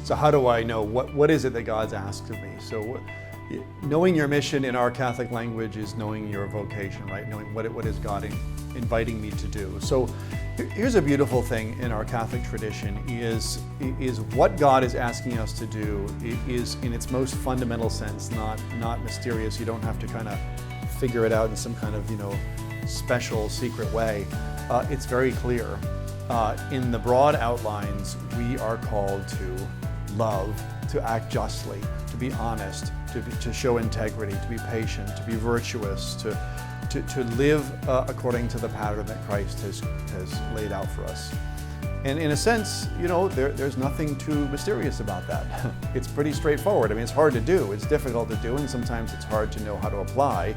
So how do I know what is it that God's asked of me? So knowing your mission in our Catholic language is knowing your vocation, right? Knowing what is God inviting me to do. So here's a beautiful thing in our Catholic tradition is what God is asking us to do is in its most fundamental sense, not mysterious. You don't have to kind of figure it out in some kind of, special secret way. It's very clear. In the broad outlines, we are called to love, to act justly, to be honest, to show integrity, to be patient, to be virtuous, to live according to the pattern that Christ has laid out for us. And in a sense, there's nothing too mysterious about that. It's pretty straightforward. I mean, it's hard to do, it's difficult to do, and sometimes it's hard to know how to apply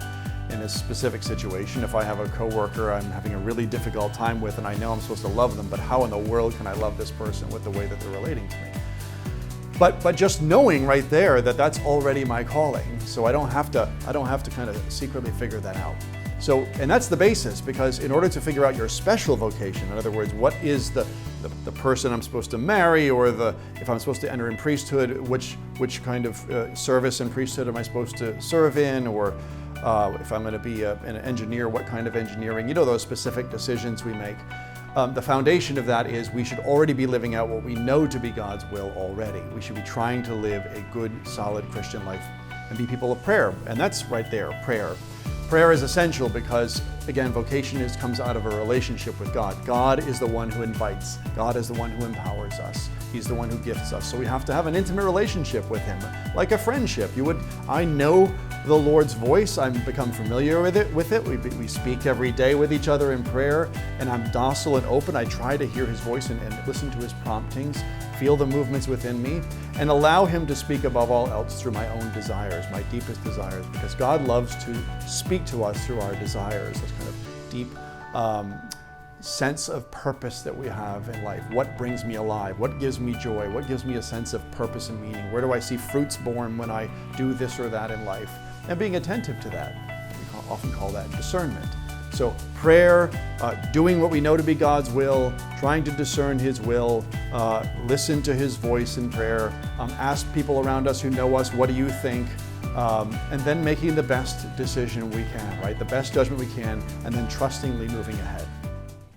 in a specific situation. If I have a coworker I'm having a really difficult time with and I know I'm supposed to love them, but how in the world can I love this person with the way that they're relating to me? But just knowing right there that that's already my calling, so I don't have to kind of secretly figure that out. So, and that's the basis, because in order to figure out your special vocation, in other words, what is the person I'm supposed to marry, or if I'm supposed to enter in priesthood, which kind of service in priesthood am I supposed to serve in, or if I'm going to be an engineer, what kind of engineering, those specific decisions we make. The foundation of that is we should already be living out what we know to be God's will already. We should be trying to live a good, solid Christian life and be people of prayer. And that's right there, prayer. Prayer is essential because, again, vocation comes out of a relationship with God. God is the one who invites. God is the one who empowers us. He's the one who gifts us. So we have to have an intimate relationship with Him, like a friendship. I know the Lord's voice. I've become familiar with it. We speak every day with each other in prayer, and I'm docile and open. I try to hear His voice and listen to His promptings, feel the movements within me, and allow Him to speak above all else through my own desires, my deepest desires, because God loves to speak to us through our desires, this kind of deep sense of purpose that we have in life. What brings me alive? What gives me joy? What gives me a sense of purpose and meaning? Where do I see fruits born when I do this or that in life? And being attentive to that. We often call that discernment. So prayer, doing what we know to be God's will, trying to discern His will, listen to His voice in prayer, ask people around us who know us, what do you think? And then making the best decision we can, right? The best judgment we can, and then trustingly moving ahead.